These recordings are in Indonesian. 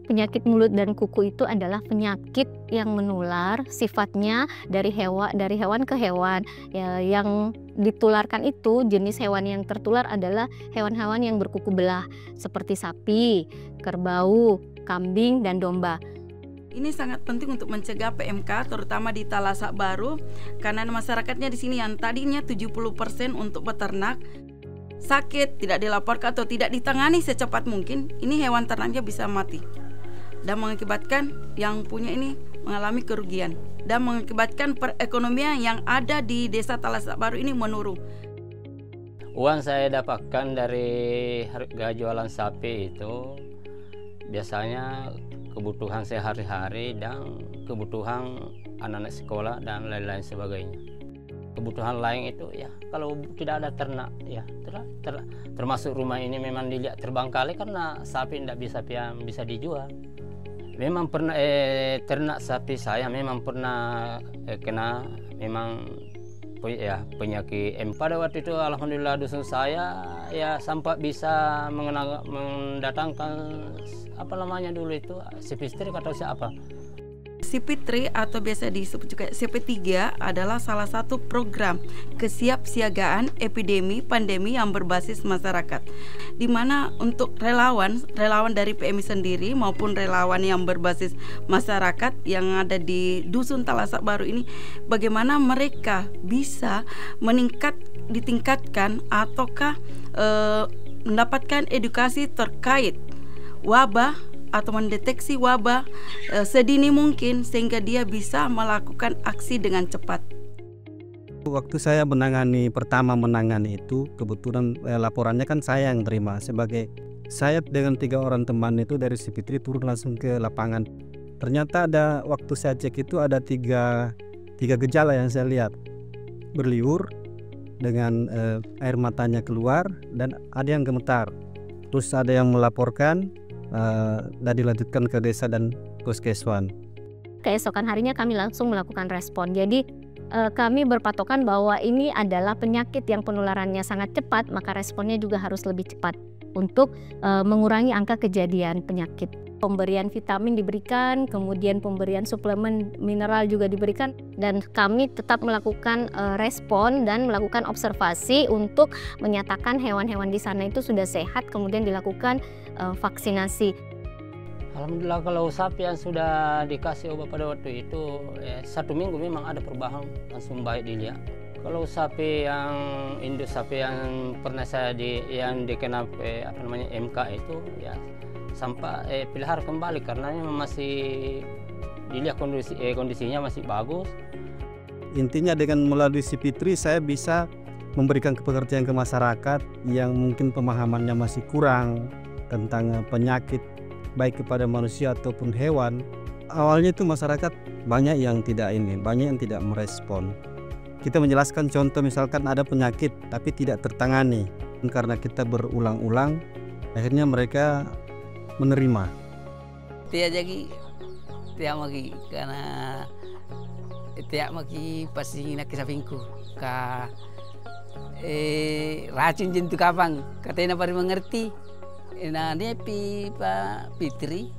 Penyakit mulut dan kuku itu adalah penyakit yang menular sifatnya dari hewan ke hewan. Ya, yang ditularkan itu, jenis hewan yang tertular adalah hewan-hewan yang berkuku belah seperti sapi, kerbau, kambing, dan domba. Ini sangat penting untuk mencegah PMK terutama di Talasak Baru, karena masyarakatnya di sini yang tadinya 70% untuk peternak sakit, tidak dilaporkan atau tidak ditangani secepat mungkin, ini hewan ternaknya bisa mati dan mengakibatkan yang punya ini mengalami kerugian dan mengakibatkan perekonomian yang ada di Desa Talasak Baru ini menurun. Uang saya dapatkan dari harga jualan sapi itu biasanya kebutuhan sehari-hari dan kebutuhan anak-anak sekolah dan lain-lain sebagainya. Kebutuhan lain itu ya kalau tidak ada ternak ya termasuk rumah ini memang dilihat terbengkalai karena sapi tidak bisa dijual. Memang pernah ternak sapi saya memang pernah kena memang ya penyakit pada waktu itu. Alhamdulillah dusun saya ya sampai bisa mendatangkan apa namanya dulu itu CP3 atau siapa. CP3 atau biasa disebut juga CP3 adalah salah satu program kesiapsiagaan epidemi pandemi yang berbasis masyarakat, di mana untuk relawan dari PMI sendiri maupun relawan yang berbasis masyarakat yang ada di Dusun Talasak Baru ini, bagaimana mereka bisa ditingkatkan ataukah mendapatkan edukasi terkait wabah atau mendeteksi wabah sedini mungkin sehingga dia bisa melakukan aksi dengan cepat. Waktu saya pertama menangani itu, kebetulan laporannya kan saya yang terima. Sebagai saya dengan 3 orang teman itu dari CP3 turun langsung ke lapangan. Ternyata waktu saya cek itu ada tiga gejala yang saya lihat. Berliur dengan air matanya keluar dan ada yang gemetar. Terus ada yang melaporkan dan dilanjutkan ke desa dan puskeswan. Keesokan harinya kami langsung melakukan respon. Jadi kami berpatokan bahwa ini adalah penyakit yang penularannya sangat cepat, maka responnya juga harus lebih cepat untuk mengurangi angka kejadian penyakit. Pemberian vitamin diberikan, kemudian pemberian suplemen mineral juga diberikan, dan kami tetap melakukan respon dan melakukan observasi untuk menyatakan hewan-hewan di sana itu sudah sehat, kemudian dilakukan vaksinasi. Alhamdulillah kalau sapi yang sudah dikasih obat pada waktu itu 1 minggu memang ada perubahan, langsung baik dilihat. Kalau sapi yang induk sapi yang pernah saya yang dikena MK itu ya sampai pelihara kembali karena memang masih dilihat kondisinya masih bagus. Intinya dengan melalui CP3 saya bisa memberikan pengertian ke masyarakat yang mungkin pemahamannya masih kurang tentang penyakit baik kepada manusia ataupun hewan. Awalnya itu masyarakat banyak yang tidak merespon. Kita menjelaskan contoh misalkan ada penyakit tapi tidak tertangani, karena kita berulang-ulang akhirnya mereka menerima. Tiap magi karena tiap magi pasti nak kisapinku racun jentuk kapang katanya baru mengerti. Nah dia Pak Fitri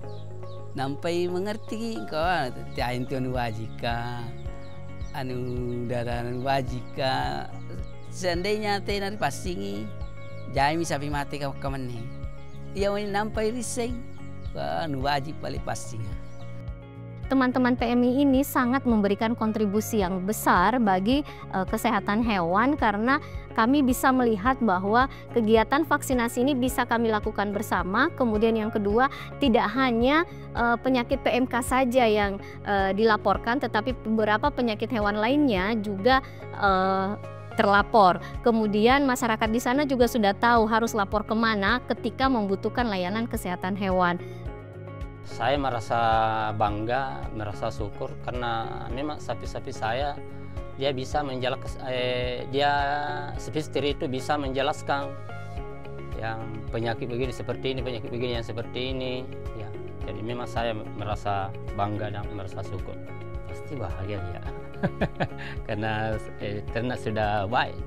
nampai mengerti kau tiap itu wajika daran wajika seandainya tenar pasingi jai misapi mati kau kamane ia ini nampai riseng wajib balik pastinya. Teman-teman PMI ini sangat memberikan kontribusi yang besar bagi kesehatan hewan karena kami bisa melihat bahwa kegiatan vaksinasi ini bisa kami lakukan bersama. Kemudian yang kedua, tidak hanya penyakit PMK saja yang dilaporkan, tetapi beberapa penyakit hewan lainnya juga terlapor. Kemudian masyarakat di sana juga sudah tahu harus lapor kemana ketika membutuhkan layanan kesehatan hewan. Saya merasa bangga, merasa syukur karena memang sapi-sapi saya dia bisa menjelaskan, CP3 itu bisa menjelaskan yang penyakit begini seperti ini, penyakit begini yang seperti ini. Ya, jadi memang saya merasa bangga dan merasa syukur. Pasti bahagia dia, karena ternak sudah baik.